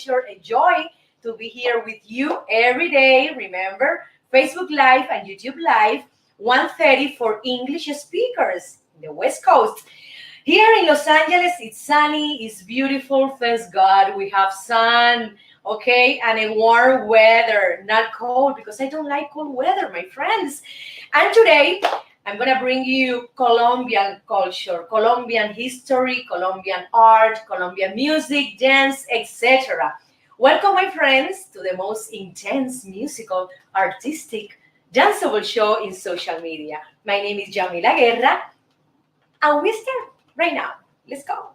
pleasure, a joy to be here with you every day. Remember, Facebook Live and YouTube Live, 1:30 for English speakers in the West Coast. Here in Los Angeles, it's sunny, it's beautiful, thanks God. We have sun, okay, and a warm weather, not cold, because I don't like cold weather, my friends. And today, I'm gonna bring you Colombian culture, Colombian history, Colombian art, Colombian music, dance, etc. Welcome, my friends, to the most intense musical, artistic, danceable show in social media. My name is Yamila Guerra, and we start right now. Let's go.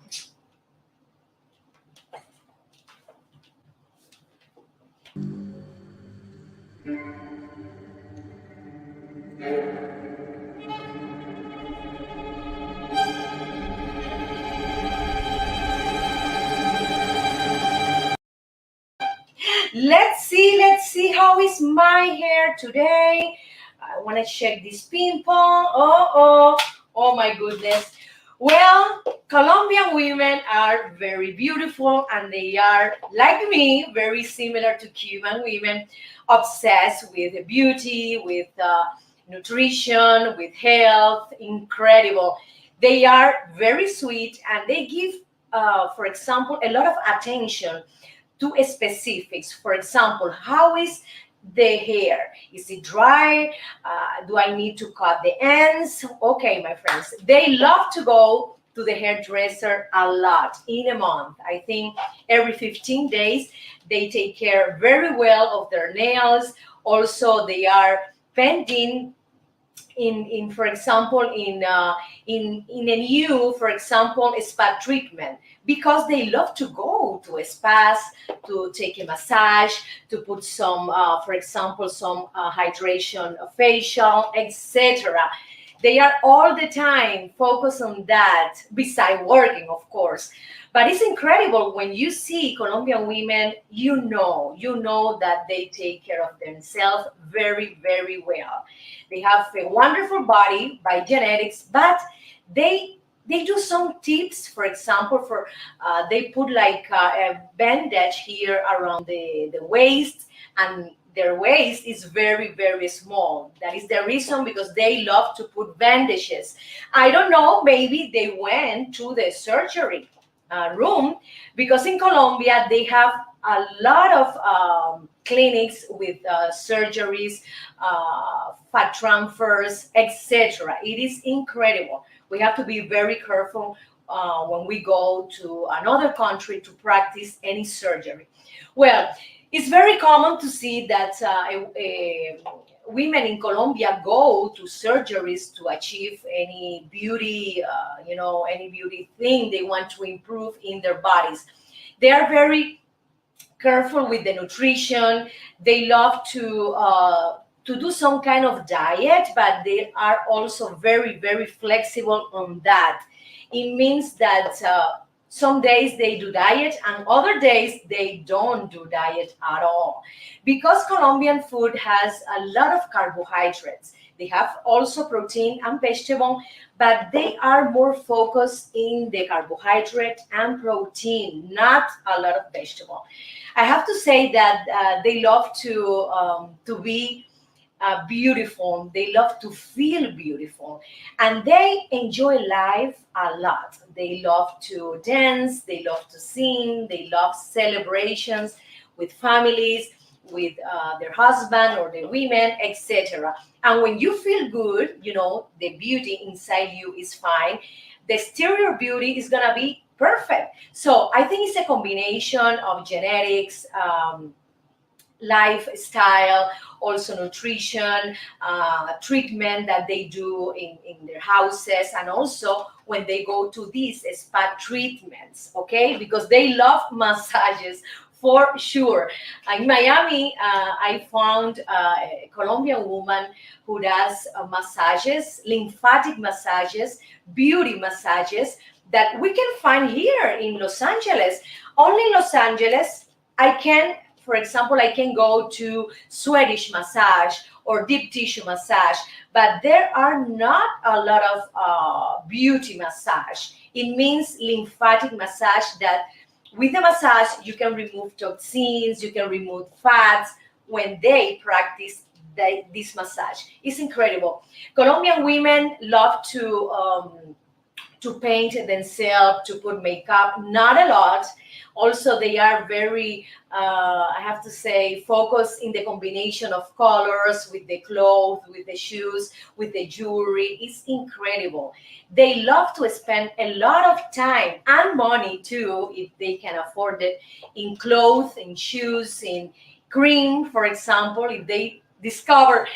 Let's see how is my hair today. I want to check this pimple. Oh my goodness. Well, Colombian women are very beautiful and they are, like me, very similar to Cuban women, obsessed with beauty, with nutrition, with health, incredible. They are very sweet and they give, for example, a lot of attention to specifics. For example, how is the hair? Is it dry? Do I need to cut the ends? Okay, my friends, they love to go to the hairdresser a lot in a month. I think every 15 days they take care very well of their nails. Also, they are pending in for example in a new, for example, spa treatment, because they love to go to spas to take a massage, to put some for example some hydration facial, etc. They are all the time focused on that, beside working, of course. But it's incredible when you see Colombian women, you know that they take care of themselves very, very well. They have a wonderful body by genetics, but they do some tips. For example, for they put like a bandage here around the waist, and their waist is very, very small. That is the reason, because they love to put bandages. I don't know, maybe they went to the surgery room, because in Colombia they have a lot of clinics with surgeries, fat transfers, etc. It is incredible. We have to be very careful when we go to another country to practice any surgery. Well, it's very common to see that women in Colombia go to surgeries to achieve any beauty, any beauty thing they want to improve in their bodies. They are very careful with the nutrition. They love to do some kind of diet, but they are also very, very flexible on that. It means that some days they do diet and other days they don't do diet at all, because Colombian food has a lot of carbohydrates. They have also protein and vegetable, but they are more focused in the carbohydrate and protein, not a lot of vegetable. I have to say that they love to be beautiful. They love to feel beautiful, and they enjoy life a lot. They love to dance, they love to sing, they love celebrations with families, with their husband or the women, etc. And when you feel good, the beauty inside you is fine. The exterior beauty is gonna be perfect. So I think it's a combination of genetics, lifestyle, also nutrition, treatment that they do in their houses, and also when they go to these spa treatments, okay? Because they love massages for sure. In Miami, I found a Colombian woman who does massages, lymphatic massages, beauty massages that we can find here in Los Angeles. Only in Los Angeles, for example, I can go to Swedish massage or deep tissue massage, but there are not a lot of beauty massage. It means lymphatic massage, that with the massage, you can remove toxins, you can remove fats when they practice this massage. It's incredible. Colombian women love to paint themselves, to put makeup, not a lot. Also, they are very, I have to say, focused in the combination of colors with the clothes, with the shoes, with the jewelry. It's incredible. They love to spend a lot of time and money too, if they can afford it, in clothes, in shoes, in cream, for example. If they discover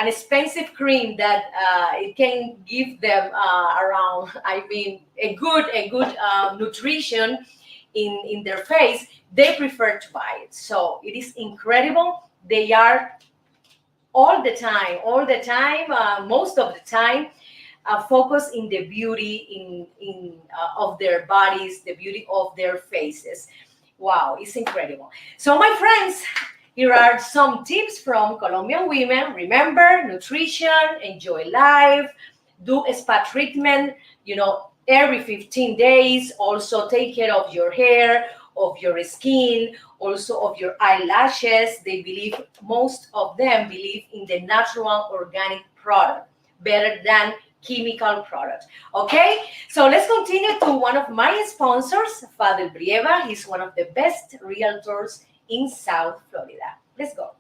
an expensive cream that it can give them around, I mean, a good nutrition in their face, they prefer to buy it. So it is incredible. They are all the time, most of the time, focused in the beauty of their bodies, the beauty of their faces. Wow, it's incredible. So my friends, here are some tips from Colombian women. Remember, nutrition, enjoy life, do a spa treatment, every 15 days. Also take care of your hair, of your skin, also of your eyelashes. Most of them believe in the natural organic product better than chemical product. Okay, so let's continue to one of my sponsors, Father Brieva. He's one of the best realtors in South Florida. Let's go.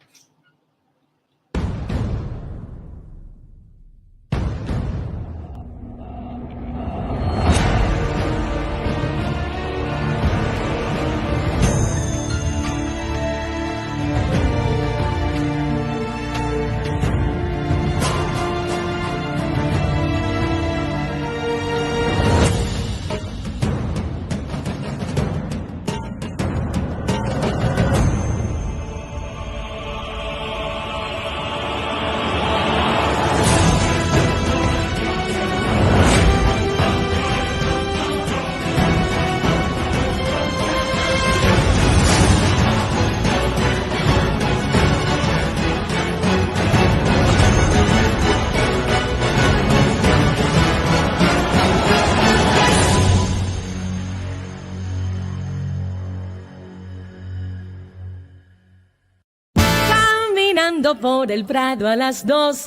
Por el Prado a las 2,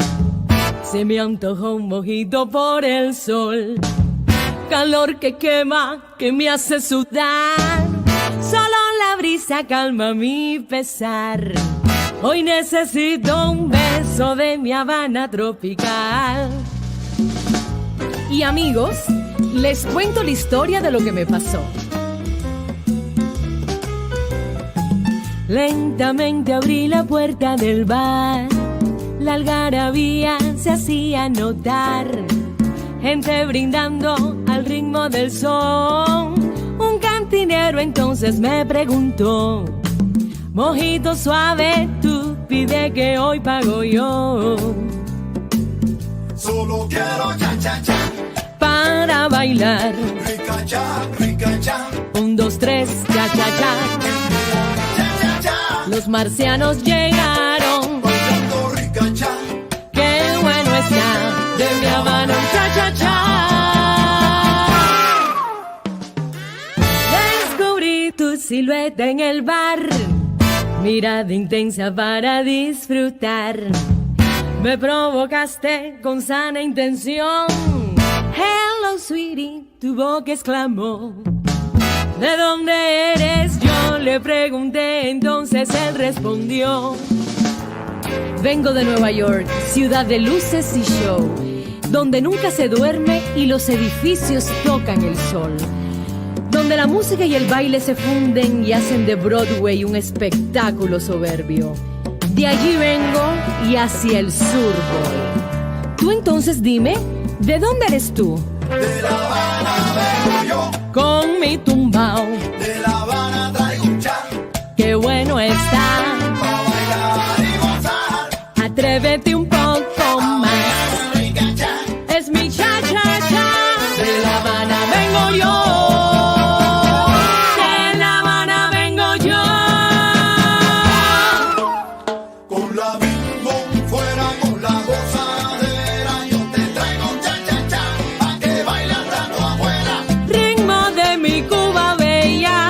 se me antojó un mojito por el sol. Calor que quema, que me hace sudar. Solo la brisa calma mi pesar. Hoy necesito un beso de mi Habana tropical. Y amigos, les cuento la historia de lo que me pasó. Lentamente abrí la puerta del bar, la algarabía se hacía notar, gente brindando al ritmo del son. Un cantinero entonces me preguntó: mojito suave, tú pide que hoy pago yo. Solo quiero cha cha cha para bailar. Rica cha. 1, 2, 3, cha cha cha. Los marcianos llegaron bailando rica cha. Qué bueno está de mi Habana cha cha cha. Descubrí tu silueta en el bar, mirada intensa para disfrutar. Me provocaste con sana intención. Hello sweetie, tu boca exclamó. ¿De dónde eres? Yo le pregunté, entonces él respondió: vengo de Nueva York, ciudad de luces y show, donde nunca se duerme y los edificios tocan el sol, donde la música y el baile se funden y hacen de Broadway un espectáculo soberbio. De allí vengo y hacia el sur voy. Tú entonces dime, ¿de dónde eres tú? De La Habana vengo yo, con mi tumbao. de La Habana traigo un cha, Qué bueno está, pa' bailar y gozar. atrévete un poco más. Rica cha, Es mi cha cha cha. De La Habana vengo yo. De La Habana vengo yo. con la bing bong fuera con la gozadera. Yo te traigo un cha cha cha, pa' que bailes dando afuera. Ritmo de mi Cuba bella.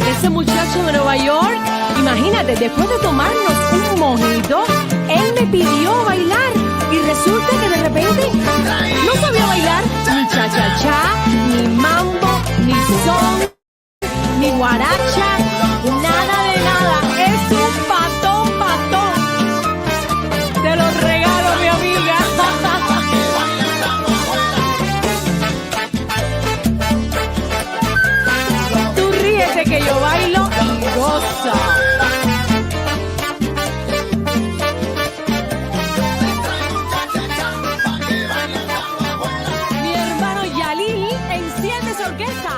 ese muchacho de Nueva York, imagínate, después de tomarnos un mojito, él me pidió bailar y resulta que de repente no sabía bailar ni cha-cha-cha, ni mambo, ni son, ni guaracha, nada de nada. Es un patón, patón. Te lo regalo, mi amiga. Tú ríete que yo bailo y gozo. Mi hermano Yalil enciende esa orquesta.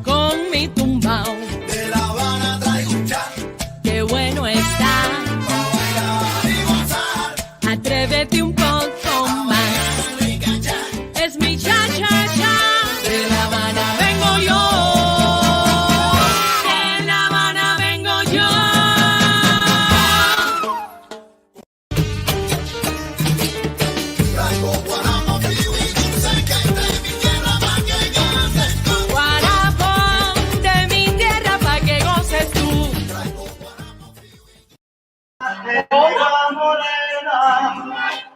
Con mi tumbao, De La Habana traigo un cha, qué bueno está. pa' bailar y gozar. Atrévete un poco más. Musica cha, Es mi cha-cha-cha. De La Habana vengo yo. De La Habana vengo yo. traigo guaramo, frío y dulce que de mi tierra pa' que goces tú. Guarapo de mi tierra pa' que goces tú.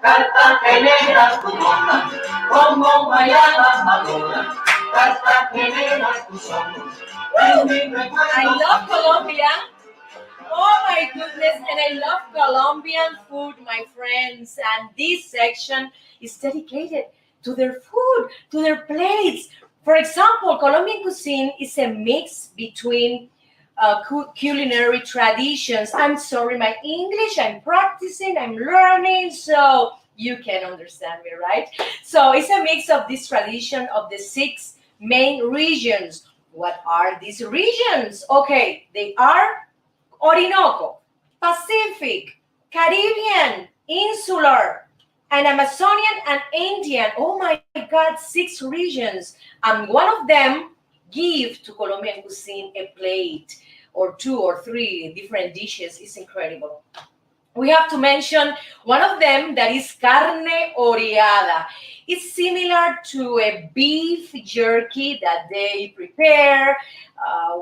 Cartagenera tu onda, como Guayana madura, Cartagenera tus ojos, en mi I recuerdo. love Colombia. Oh my goodness, and I love Colombian food, my friends. And this section is dedicated to their food, to their plates. For example, Colombian cuisine is a mix between culinary traditions. I'm sorry, my English, I'm practicing, I'm learning, so you can understand me, right? So it's a mix of this tradition of the 6 main regions. What are these regions? Okay, they are Orinoco, Pacific, Caribbean, Insular, and Amazonian and Indian. Oh my God, 6 regions. And one of them give to Colombian cuisine a plate or 2 or 3 different dishes. It's incredible. We have to mention one of them that is carne oreada. It's similar to a beef jerky that they prepare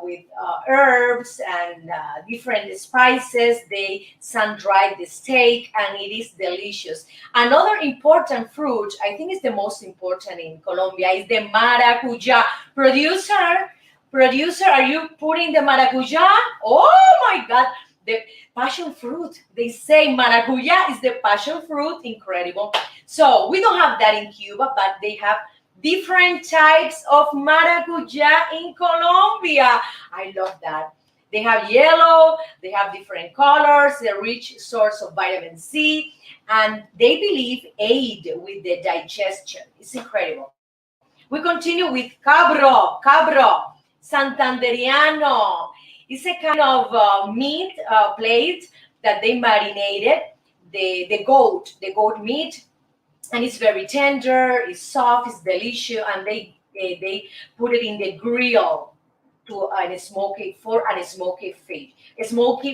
with herbs and different spices. They sun dry the steak and it is delicious. Another important fruit, I think is the most important in Colombia, is the maracuja. Producer, are you putting the maracuja? Oh my God, the passion fruit. They say maracuja is the passion fruit. Incredible. So we don't have that in Cuba, but they have different types of maracuja in Colombia. I love that. They have yellow, they have different colors, they're rich source of vitamin C, and they believe aid with the digestion. It's incredible. We continue with cabro, Santanderiano. It's a kind of meat plate that they marinated the goat meat, and it's very tender, it's soft, it's delicious, and they put it in the grill to a smoky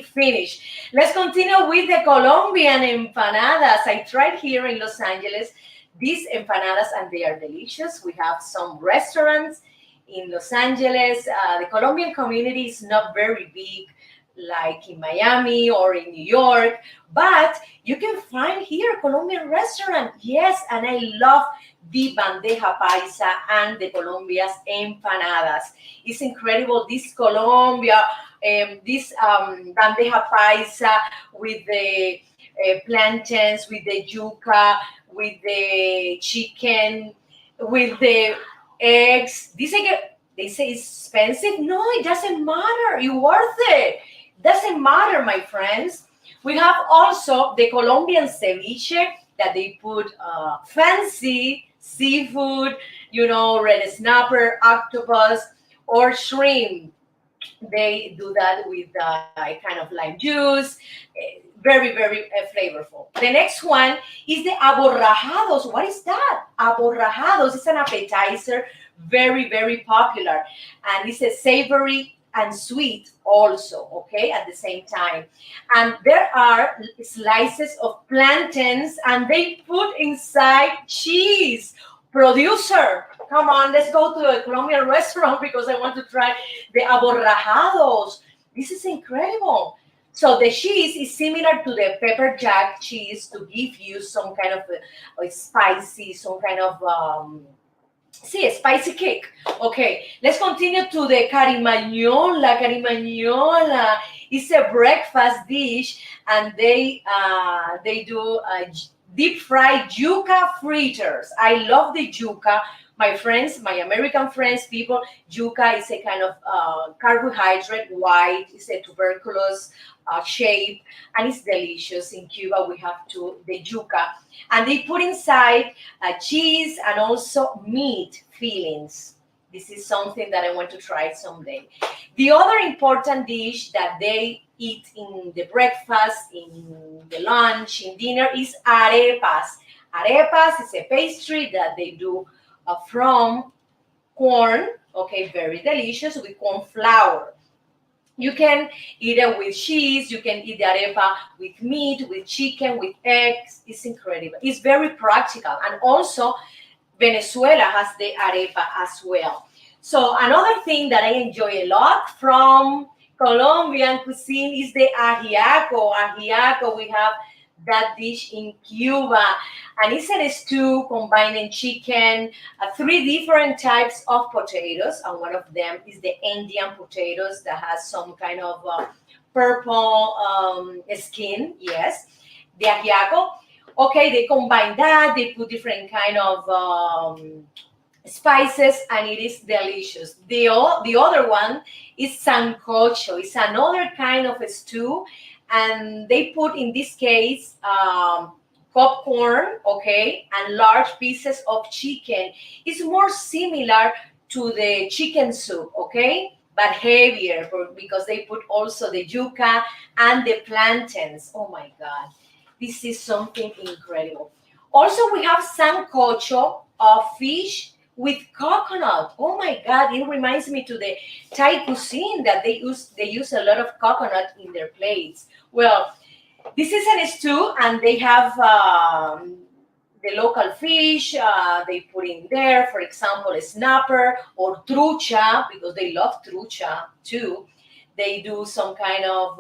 finish. Let's continue with the Colombian empanadas. I tried here in Los Angeles these empanadas, and they are delicious. We have some restaurants in Los Angeles. The Colombian community is not very big like in Miami or in New York, but you can find here a Colombian restaurant. Yes, and I love the bandeja paisa and the Colombia's empanadas. It's incredible. This Colombia, this bandeja paisa with the plantains, with the yuca, with the chicken, with the eggs. They say it's expensive. No, it doesn't matter. It's worth it. Doesn't matter, my friends. We have also the Colombian ceviche that they put fancy seafood, red snapper, octopus, or shrimp. They do that with a kind of lime juice. Very, very flavorful. The next one is the aborrajados. What is that? Aborrajados is an appetizer, very, very popular. And it's a savory and sweet also, okay, at the same time. And there are slices of plantains and they put inside cheese. Producer, come on, let's go to a Colombian restaurant because I want to try the aborrajados. This is incredible. So the cheese is similar to the pepper jack cheese to give you some kind of spicy, some kind of see, a spicy cake. Okay, let's continue to the carimañola. Carimañola is a breakfast dish, and they do deep fried yuca fritters. I love the yuca. My friends, my American friends, people, yuca is a kind of carbohydrate, white, it's a tuberculous shape, and it's delicious. In Cuba, we have the yuca, and they put inside cheese and also meat fillings. This is something that I want to try someday. The other important dish that they eat in the breakfast, in the lunch, in dinner is arepas. Arepas is a pastry that they do from corn, okay, very delicious, with corn flour. You can eat it with cheese, you can eat the arepa with meat, with chicken, with eggs. It's incredible. It's very practical. And also, Venezuela has the arepa as well. So another thing that I enjoy a lot from Colombian cuisine is the ajiaco. Ajiaco, we have that dish in Cuba, and it's a stew combining chicken, three different types of potatoes, and one of them is the Indian potatoes that has some kind of purple skin. Yes, the ajiaco. Okay, they combine that. They put different kind of spices, and it is delicious. The other one is sancocho. It's another kind of a stew, and they put in this case popcorn, okay, and large pieces of chicken. It's more similar to the chicken soup, okay, but heavier because they put also the yuca and the plantains. Oh my God, this is something incredible. Also, we have sancocho of fish with coconut. Oh my God, it reminds me to the Thai cuisine that they use a lot of coconut in their plates. Well, this is a stew, and they have the local fish. They put in there, for example, a snapper or trucha, because they love trucha too. They do some kind of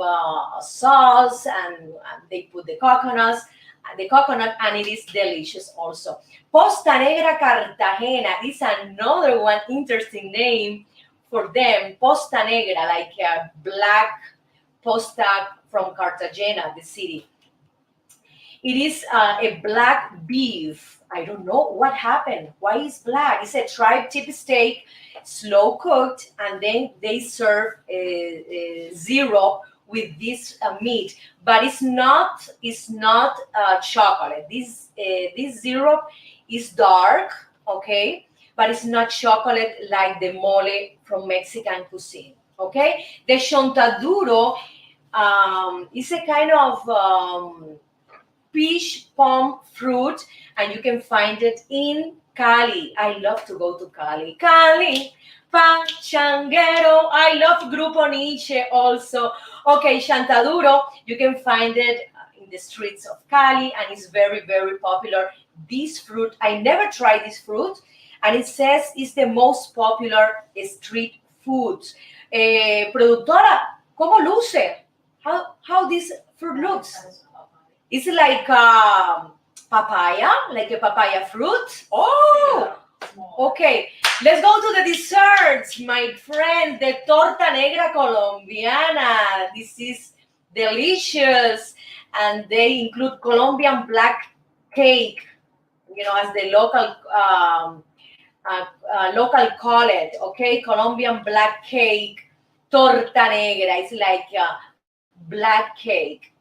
sauce, and they put the coconut, and it is delicious also. Posta Negra Cartagena is another one interesting name for them. Posta Negra, like a black posta from Cartagena, the city. It is a black beef. I don't know what happened. Why is black? It's a tri-tip steak, slow cooked, and then they serve a syrup with this meat. But it's not chocolate. This syrup is dark, okay, but it's not chocolate like the mole from Mexican cuisine. Okay, the chontaduro is a kind of peach palm fruit, and you can find it in Cali. I love to go to Cali. Cali, Pachanguero. I love Grupo Nietzsche also. Okay, chontaduro, you can find it in the streets of Cali, and it's very, very popular. This fruit, I never tried this fruit, and it says it's the most popular street food. Productora, ¿cómo luce? How this fruit looks? It's like papaya, like a papaya fruit. Oh, okay. Let's go to the desserts, my friend. The torta negra colombiana. This is delicious, and they include Colombian black cake. You know, as the local call it. Okay, Colombian black cake, torta negra. It's like black cake.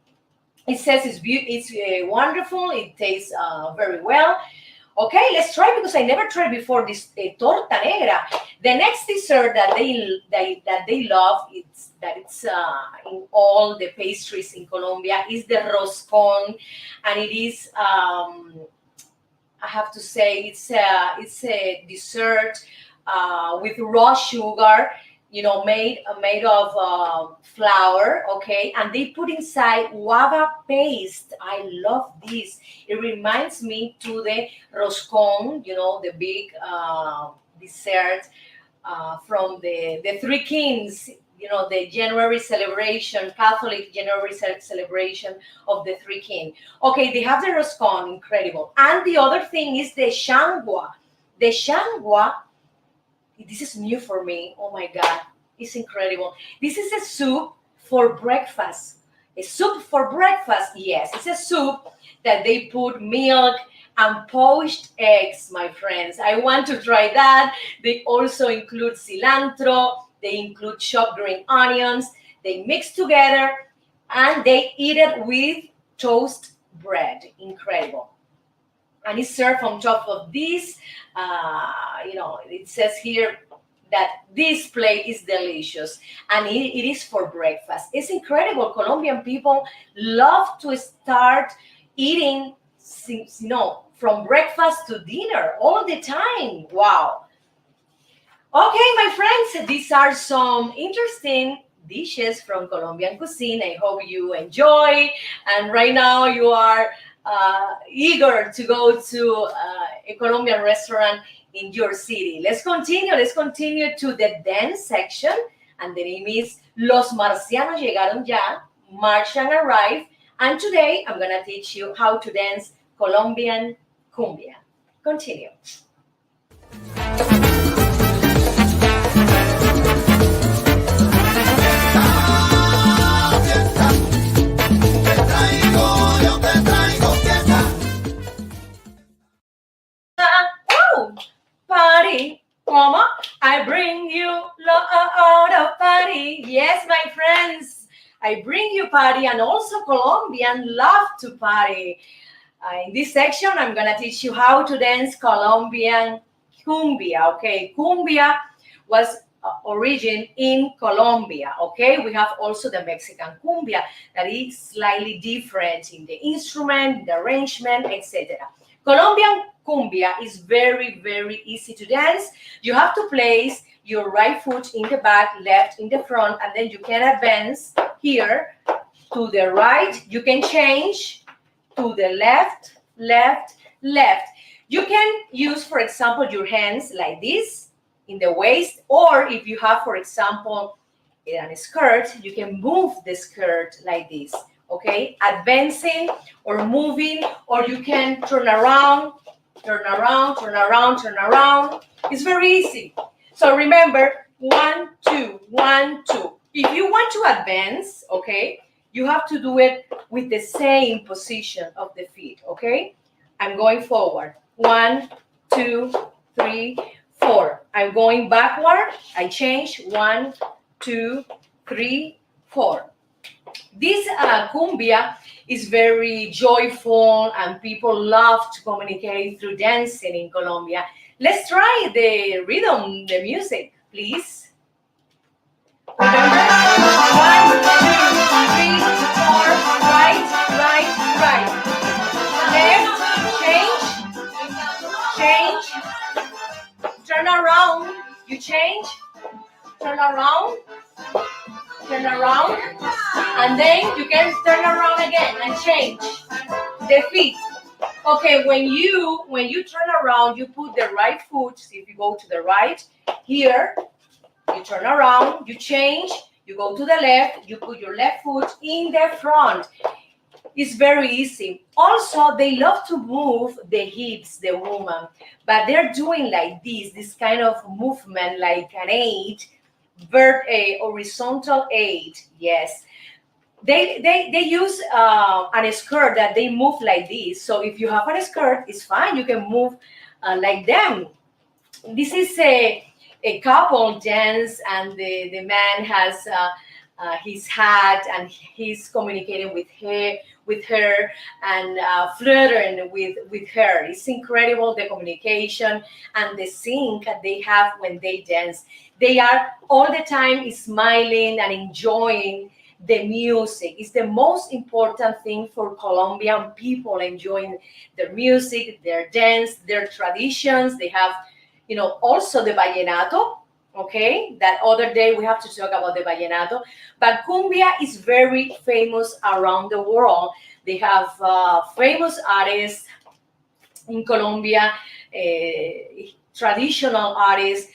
It says it's wonderful. It tastes very well. Okay, let's try because I never tried before this torta negra. The next dessert that they love, it's in all the pastries in Colombia, is the roscón, and it is I have to say it's a dessert with raw sugar, made of flour, okay, and they put inside guava paste. I love this. It reminds me to the roscon, the big dessert from the Three Kings, the January celebration, Catholic January celebration of the Three Kings. Okay, they have the roscon, incredible. And the other thing is the shangua. The shangua, this is new for me. Oh my God, it's incredible. This is a soup for breakfast. A soup for breakfast, yes. It's a soup that they put milk and poached eggs, my friends. I want to try that. They also include cilantro. They include chopped green onions. They mix together and they eat it with toast bread. Incredible. And it's served on top of this. It says here that this plate is delicious and it is for breakfast. It's incredible. Colombian people love to start eating, from breakfast to dinner all the time. Wow. Okay, my friends, these are some interesting dishes from Colombian cuisine. I hope you enjoy. And right now you are eager to go to a Colombian restaurant in your city. Let's continue to the dance section. And the name is Los Marcianos Llegaron Ya, Martian Arrived. And today I'm going to teach you how to dance Colombian cumbia. Continue. Party, mama, I bring you out of party. Yes, my friends, I bring you party, and also Colombian love to party. In this section, I'm gonna teach you how to dance Colombian cumbia. Okay, cumbia was origin in Colombia. Okay, we have also the Mexican cumbia that is slightly different in the instrument, the arrangement, etc. Colombian cumbia is very, very easy to dance. You have to place your right foot in the back, left in the front, and then you can advance here to the right. You can change to the left, left, left. You can use, for example, your hands like this in the waist, or if you have, for example, a skirt, you can move the skirt like this. Okay, advancing or moving, or you can turn around, turn around, turn around, turn around. It's very easy. So remember, 1, 2, 1, 2. If you want to advance, okay, you have to do it with the same position of the feet, okay? I'm going forward. 1, 2, 3, 4. I'm going backward. I change. 1, 2, 3, 4. This cumbia is very joyful and people love to communicate through dancing in Colombia. Let's try the rhythm, the music, please. Remember? 1, 2, 3, 4, right, right, right. Left, change, turn around, you change, turn around, and then you can turn around again and change the feet. Okay, when you turn around, you put the right foot. See, if you go to the right here, you turn around, you change, you go to the left, you put your left foot in the front. It's very easy. Also, they love to move the hips, the woman, but they're doing like this kind of movement, like an 8. A horizontal 8, yes. They use a skirt that they move like this. So if you have a skirt, it's fine. You can move like them. This is a couple dance, and the man has his hat, and he's communicating with her and flirting with her. It's incredible, the communication and the sync that they have when they dance. They are all the time smiling and enjoying the music. It's the most important thing for Colombian people, enjoying their music, their dance, their traditions. They have also the vallenato. Okay, that other day we have to talk about the vallenato. But cumbia is very famous around the world. They have famous artists in Colombia, traditional artists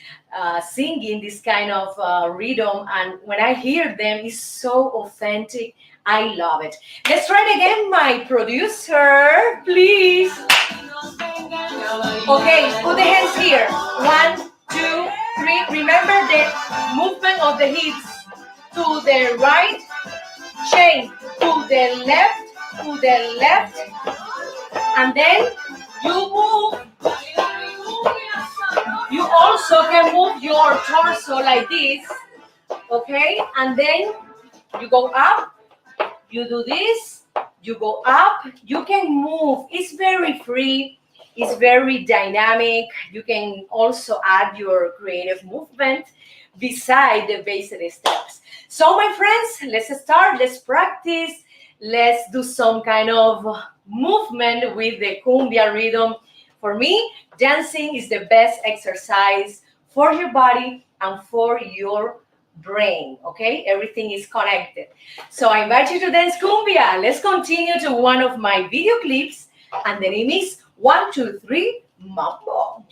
singing this kind of rhythm, and when I hear them, it's so authentic. I love it. Let's try it again, my producer, please. Okay, put the hands here. 1, 2, 3. Remember the movement of the hips. To the right, chain. To the left, and then you move. You also can move your torso like this, okay? And then you go up, you do this, you go up, you can move. It's very free, it's very dynamic. You can also add your creative movement beside the basic steps. So my friends, let's start, let's practice. Let's do some kind of movement with the cumbia rhythm. For me, dancing is the best exercise for your body and for your brain, okay? Everything is connected. So I invite you to dance cumbia. Let's continue to one of my video clips, and the name is 1, 2, 3, Mambo.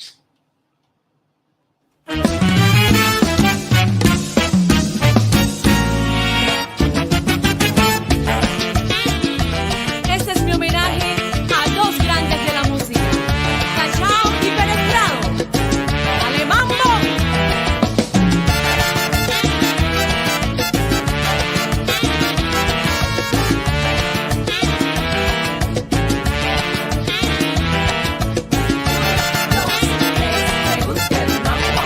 Este es mi homenaje a dos grandes de la música, Cachao y Penetrado. ¡Dale, mambo! Me gusta el mambo.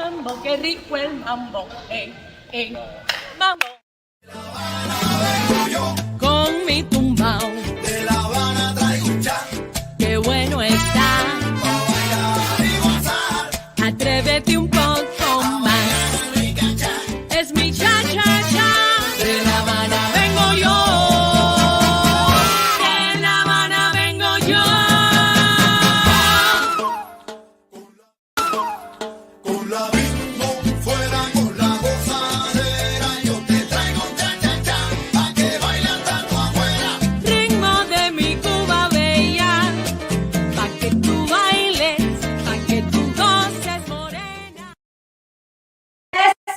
mambo, qué rico el mambo, mambo. Con mi tumbao, De La Habana traigo un chan, qué bueno está. pa' bailar y gozar. Atrévete un poco más. Es mi cha cha cha. De La Habana vengo yo. De La Habana vengo yo. Con la bingo fuera con la gozadera, yo te traigo un chan chan chan, pa' que bailes hasta tu abuela. Ritmo de mi Cuba bella. Pa' que tú bailes, pa' que tú goces, morena.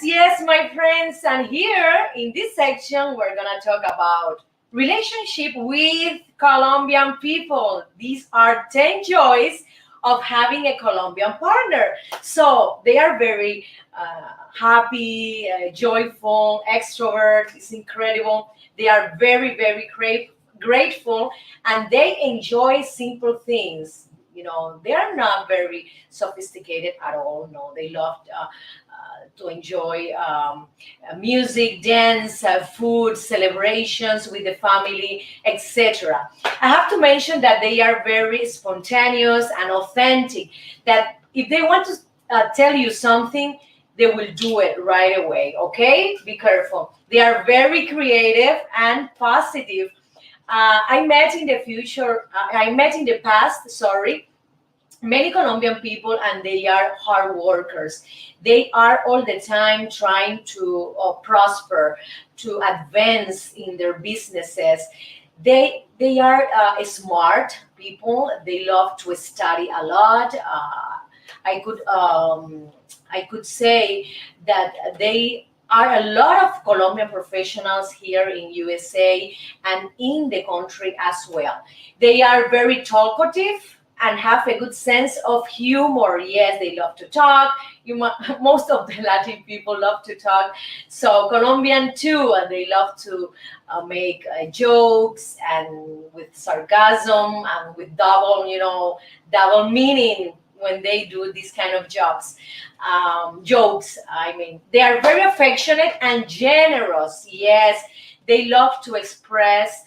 Yes, my friends, and here in this section, we're gonna talk about relationship with Colombian people. These are 10 joys of having a Colombian partner. So they are very happy, joyful, extrovert. It's incredible. They are very, very grateful, and they enjoy simple things. You know, they are not very sophisticated at all. No, they love to enjoy music, dance, food, celebrations with the family, etc. I have to mention that they are very spontaneous and authentic. That if they want to tell you something, they will do it right away. Okay, be careful. They are very creative and positive. I met in the past, sorry, many Colombian people, and they are hard workers. They are all the time trying to prosper, to advance in their businesses. They are smart people. They love to study a lot. I could I could say that they are a lot of Colombian professionals here in USA and in the country as well. They are very talkative and have a good sense of humor. Yes, they love to talk. Most of the Latin people love to talk. So Colombian too, and they love to make jokes and with sarcasm and with double meaning when they do these kind of jobs, jokes. I mean, they are very affectionate and generous. Yes, they love to express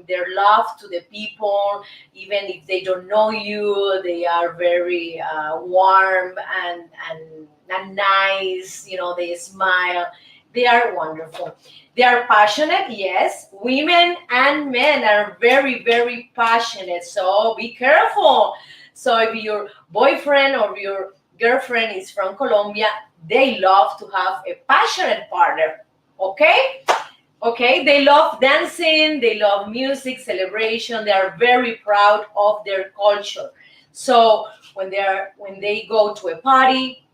their love to the people, even if they don't know you. They are very warm and nice. You know, they smile. They are wonderful. They are passionate. Yes, women and men are very, very passionate. So be careful. So if your boyfriend or your girlfriend is from Colombia, they love to have a passionate partner. Okay? Okay, they love dancing, they love music, celebration. They are very proud of their culture. So when they go to a party,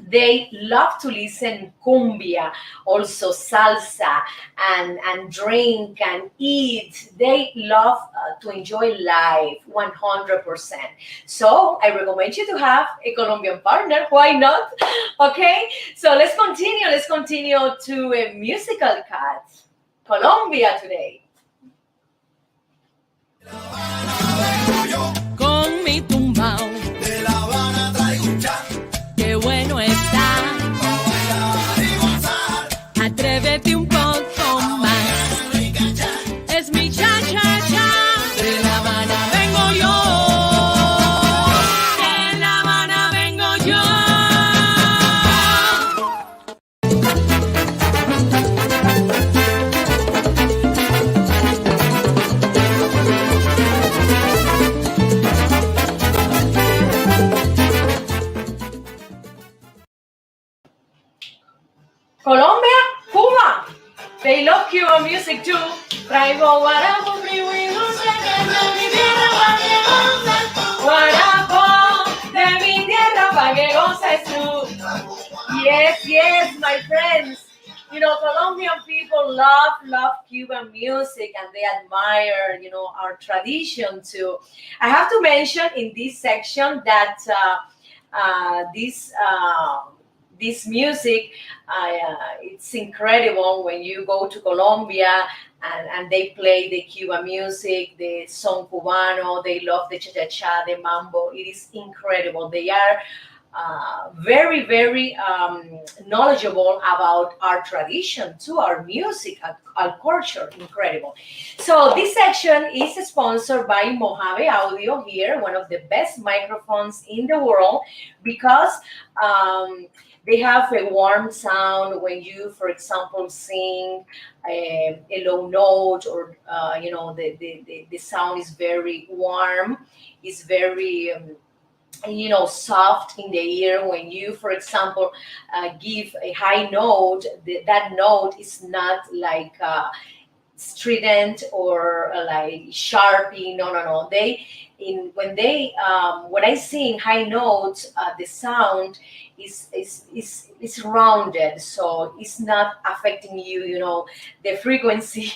they love to listen cumbia, also salsa, and drink and eat. They love to enjoy life 100%. So I recommend you to have a Colombian partner. Why not? Okay, so let's continue. Let's continue to a musical cut. Colombia today. Con mi tumbao, De La Habana traigo un chan, qué bueno está. pa' bailar y gozar. Atrévete un poco más. Es mi cha cha cha. De La Habana vengo yo. De La Habana vengo yo. Colombia, Cuba. They love Cuban music too. Traigo guarapo, frío y dulce, que es de mi tierra pa' que goces. Guarapo, de mi tierra pa' que goces tú. Yes, yes, my friends. You know, Colombian people love Cuban music, and they admire, our tradition too. I have to mention in this section that this music, it's incredible when you go to Colombia and they play the Cuban music, the son cubano. They love the cha-cha-cha, the mambo. It is incredible. They are very, very knowledgeable about our tradition, to our music, our culture. Incredible. So this section is sponsored by Mojave Audio here, one of the best microphones in the world, because they have a warm sound when you, for example, sing a low note, or the sound is very warm, is very soft in the ear. When you, for example, give a high note, that note is not like strident or like sharpie. No, no, no. When I sing high notes, the sound is rounded, so it's not affecting the frequency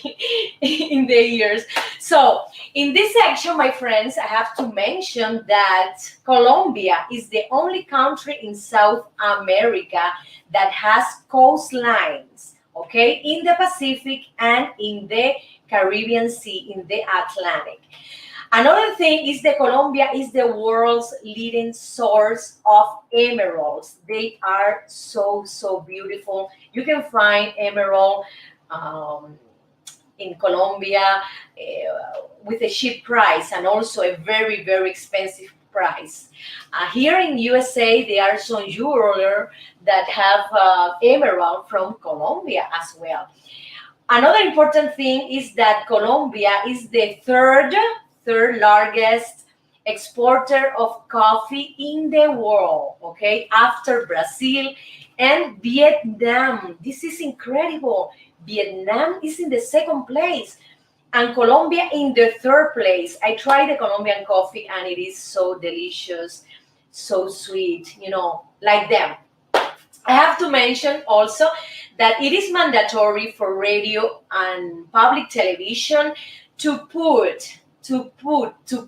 in the ears. So in this section, my friends, I have to mention that Colombia is the only country in South America that has coastlines, okay, in the Pacific and in the Caribbean Sea, in the Atlantic. Another thing is that Colombia is the world's leading source of emeralds. They are so, so beautiful. You can find emerald in Colombia with a cheap price, and also a very, very expensive price. Here in USA, there are some jewelers that have emerald from Colombia as well. Another important thing is that Colombia is the third largest exporter of coffee in the world, okay, after Brazil and Vietnam. This is incredible. Vietnam is in the second place and Colombia in the third place. I tried the Colombian coffee and it is so delicious, so sweet, like them. I have to mention also that it is mandatory for radio and public television to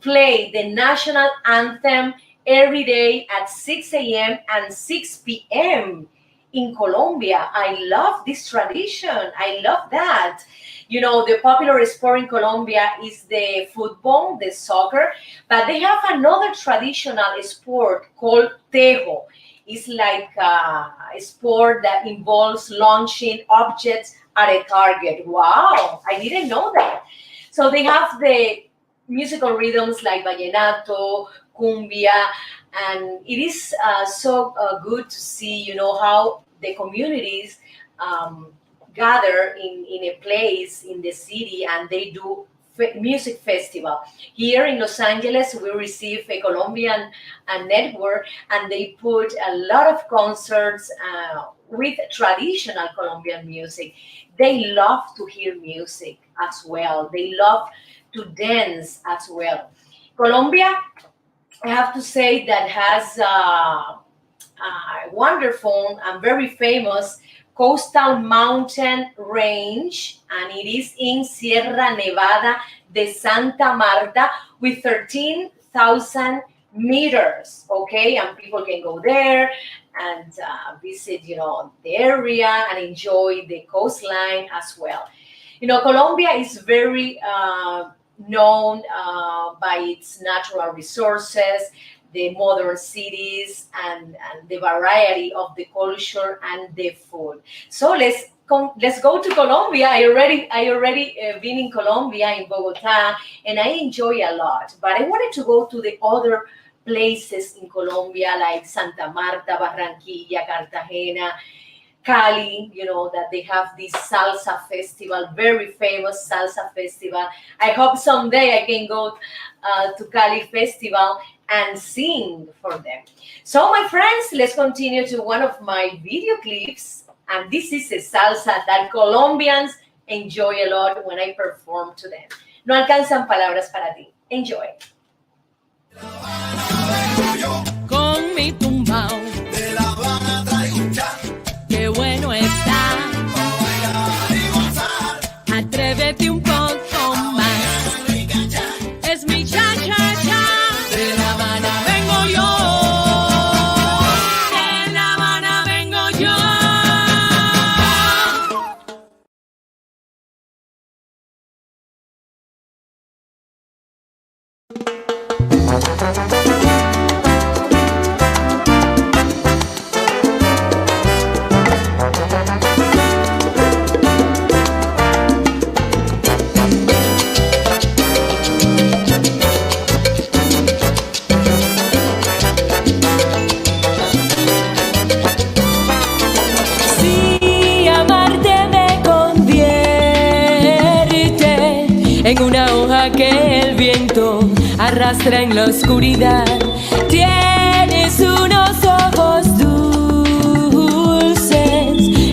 play the national anthem every day at 6 a.m. and 6 p.m. in Colombia. I love this tradition. I love that. The popular sport in Colombia is the football, the soccer, but they have another traditional sport called tejo. It's like a sport that involves launching objects at a target. Wow, I didn't know that. So they have the musical rhythms like vallenato, cumbia, and it is so good to see, how the communities gather in a place in the city and they do music festival. Here in Los Angeles, we receive a Colombian network, and they put a lot of concerts with traditional Colombian music. They love to hear music as well. They love to dance as well. Colombia, I have to say, that has a wonderful and very famous coastal mountain range, and it is in Sierra Nevada de Santa Marta with 13,000 meters, okay? And people can go there and visit, the area and enjoy the coastline as well. Colombia is very known by its natural resources, the modern cities, and the variety of the culture and the food. So let's go to Colombia. I already been in Colombia, in Bogota, and I enjoy a lot. But I wanted to go to the other places in Colombia, like Santa Marta, Barranquilla, Cartagena, Cali, that they have this salsa festival, very famous salsa festival. I hope someday I can go to Cali festival and sing for them. So my friends, let's continue to one of my video clips. And this is a salsa that Colombians enjoy a lot when I perform to them. No alcanzan palabras para ti. Enjoy. Con mi tumbao, De La Habana traigo un cha, qué bueno está. pa' bailar y gozar. Atrévete un poco más. Rica cha, Es mi cha cha cha. De La Habana vengo yo. De La Habana vengo yo. en una hoja que el viento arrastra en la oscuridad. Tienes unos ojos dulces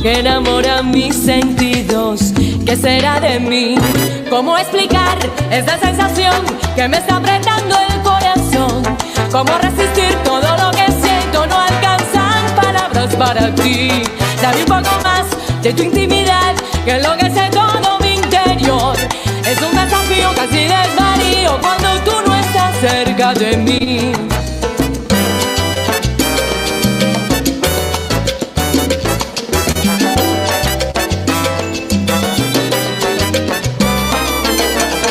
que enamoran mis sentidos. ¿Qué será de mí? ¿Cómo explicar esa sensación que me está apretando el corazón? ¿Cómo resistir todo lo que siento? No alcanzan palabras para ti. Dame un poco más de tu intimidad, que enloquece todo mi interior. Es un desafío, casi desvarío cuando tú no estás cerca de mí.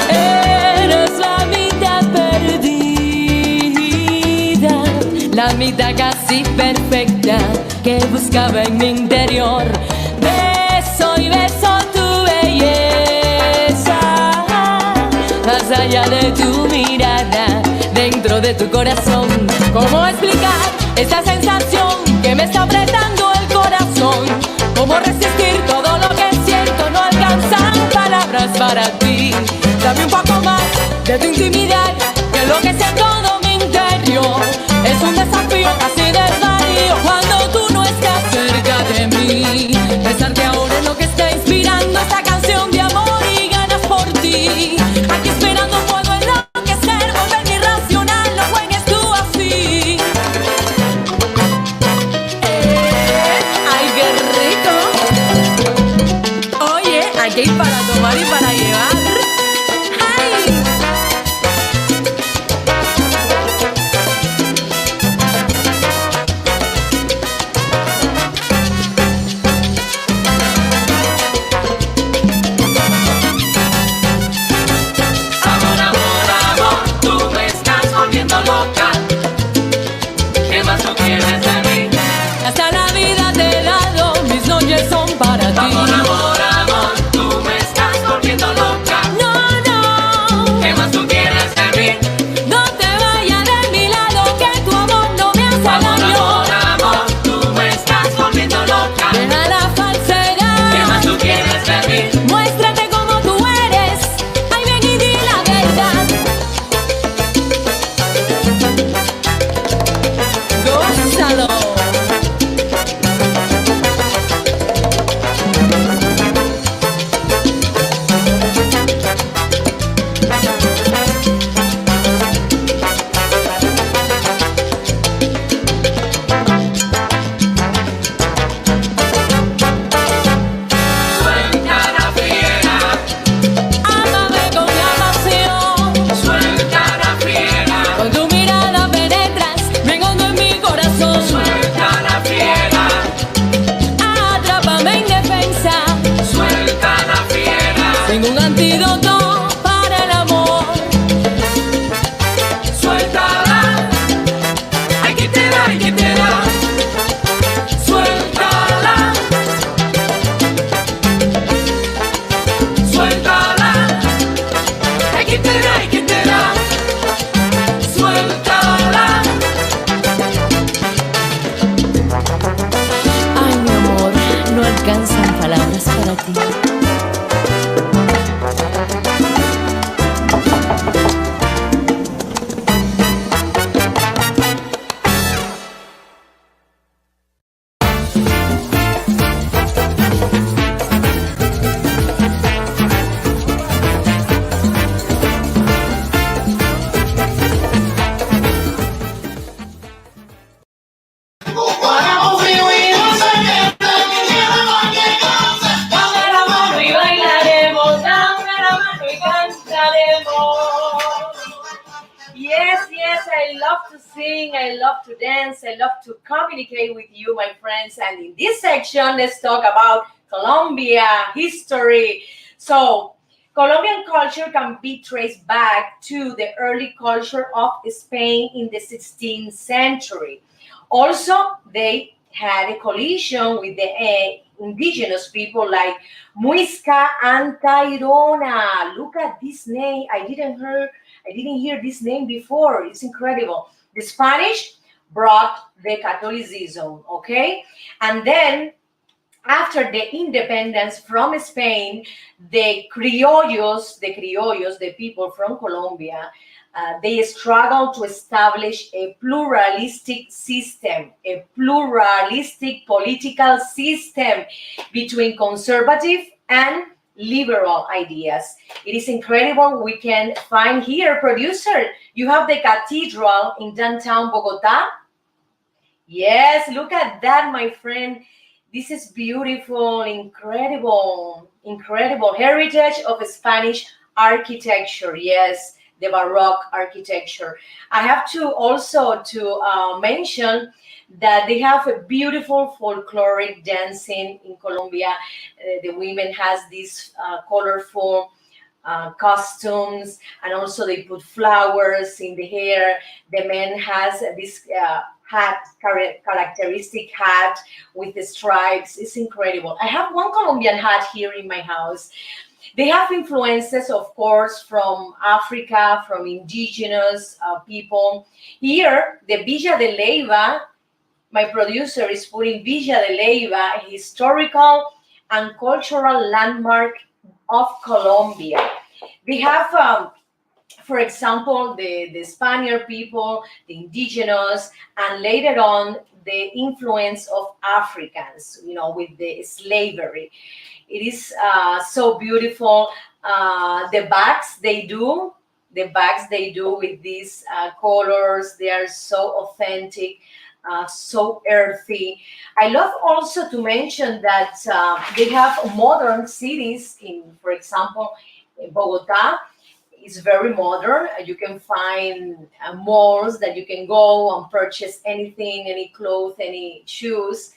Eres la mitad perdida, la mitad casi perfecta que buscaba en mi interior. Beso y beso tu belleza, más allá de tu mirada, dentro de tu corazón. ¿Cómo explicar esa sensación que me está apretando el corazón? ¿Cómo resistir todo lo que siento? No alcanzan palabras para ti. Dame un poco más de tu intimidad, que lo que sea todo mi interior. Es un desafío, casi desvarío cuando tú no estás cerca de mí. Pensar que ahora es lo que está inspirando esta canción de amor y ganas por ti. Aquí esperando puedo enloquecer, volverme irracional, no juegues tú así. ¡Ay, qué rico! Oye, hay que ir para tomar y para llevar. ¡Ay! Amor, amor, amor, tú me estás volviendo loca. ¿Qué más tú quieres de mí? Hasta la vida te he dado, mis noches son para ti. Amor, amor, amor, tú me estás volviendo loca. No, no, ¿Qué más tú quieres de mí? no te vayas de mi lado, que tu amor no me hace Amor, daño. amor, amor, tú me estás volviendo loca. Deja la ¿Qué falsedad, más tú quieres de mí? muéstrate como tú eres. Ay, ven y di la verdad. Gózalo. Suelta la fiera, Ámame con la pasión, suelta la fiera, con tu mirada penetras bien hondo en mi corazón. suelta la fiera, Atrápame indefensa, suelta la fiera, sin un antídoto para el amor. suéltala. Ay, que te da, ay, que te da. Suéltala. Suéltala. Ay, que te da, ay, que te da. Suéltala. Ay, mi amor, no alcanzan palabras para ti. Hagamos frío y no se meta, que lleva cualquier cosa. Dame la mano y bailaremos. Dame la mano y cantaremos. Yes, yes, I love to sing, I love to dance, I love to communicate with you, my friends. And in this section, let's talk about Colombia history. So, Colombian culture can be traced back to the early culture of Spain in the 16th century. Also, they had a collision with the indigenous people like Muisca and Tairona. Look at this name. I didn't hear this name before. It's incredible. The Spanish brought the Catholicism, okay? And then After the independence from Spain, the people from Colombia, they struggled to establish a pluralistic system, a pluralistic political system between conservative and liberal ideas. It is incredible. We can find here, producer, you have the cathedral in downtown Bogota. Yes, look at that, my friend. This is beautiful, incredible, incredible heritage of Spanish architecture. Yes, the Baroque architecture. I have to also to mention that they have a beautiful folkloric dancing in Colombia. The women has these colorful costumes, and also they put flowers in the hair. The man has this characteristic hat with the stripes. It's incredible. I have one Colombian hat here in my house. They have influences, of course, from Africa, from indigenous people. Here, the Villa de Leyva, my producer is putting Villa de Leyva, a historical and cultural landmark of Colombia. They have, for example, the Spaniard people, the indigenous, and later on the influence of Africans, with the slavery. It is so beautiful. The bags they do with these colors, they are so authentic, so earthy. I love also to mention that they have modern cities for example, in Bogota is very modern. You can find malls that you can go and purchase anything, any clothes, any shoes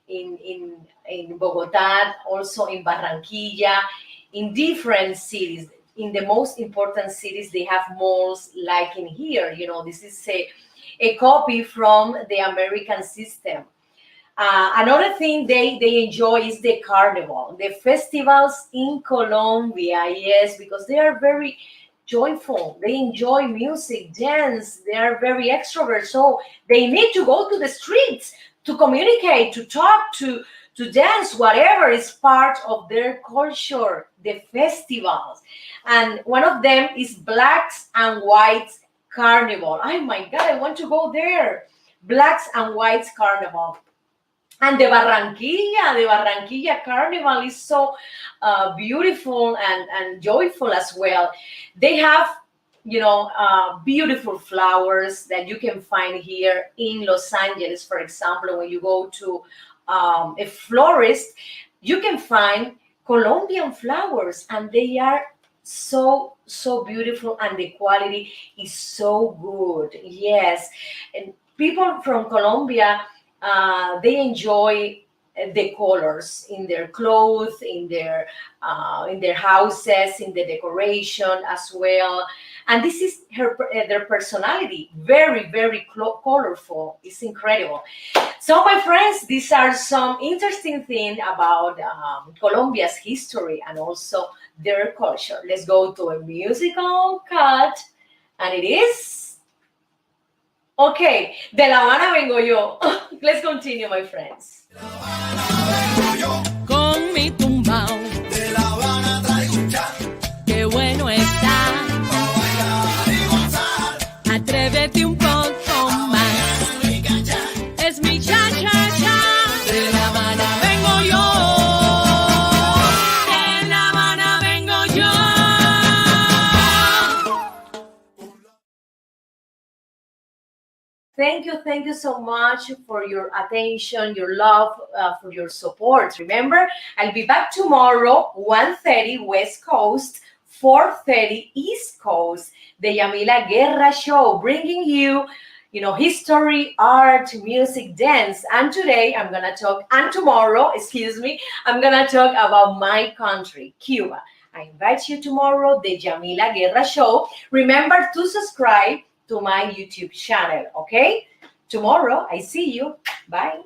in Bogota, also in Barranquilla, in different cities. In the most important cities, they have malls like in here. This is a copy from the American system. Another thing they enjoy is the carnival, the festivals in Colombia, yes, because they are very joyful. They enjoy music, dance, they are very extrovert. So they need to go to the streets to communicate, to talk, to dance, whatever is part of their culture, the festivals. And one of them is Blacks and Whites Carnival. Oh my God, I want to go there. Blacks and Whites Carnival. And the Barranquilla Carnival is so beautiful and joyful as well. They have, beautiful flowers that you can find here in Los Angeles. For example, when you go to a florist, you can find Colombian flowers, and they are so beautiful, and the quality is so good. Yes, and people from Colombia, they enjoy the colors in their clothes, in their houses, in the decoration as well. And this is their personality, very colorful. It's incredible. So, my friends, these are some interesting things about Colombia's history and also their culture. Let's go to a musical cut, and it is. Okay, de La Habana vengo yo. Let's continue, my friends. Vengo yo, Con mi tumbao, de La Habana traigo un chat, qué bueno está. pa' bailar y gozar. Atrévete un poco más. Musica chat, Es mi cha-cha-cha. De La Habana vengo yo. De La Habana vengo yo. Thank you so much for your attention, your love, for your support. Remember, I'll be back tomorrow, 1:30 West Coast, 4:30 East Coast, the Yamila Guerra Show, bringing you, history, art, music, dance. And today I'm gonna talk, and tomorrow, excuse me, I'm gonna talk about my country, Cuba. I invite you tomorrow, the Yamila Guerra Show. Remember to subscribe to my YouTube channel, okay? Tomorrow, I see you. Bye.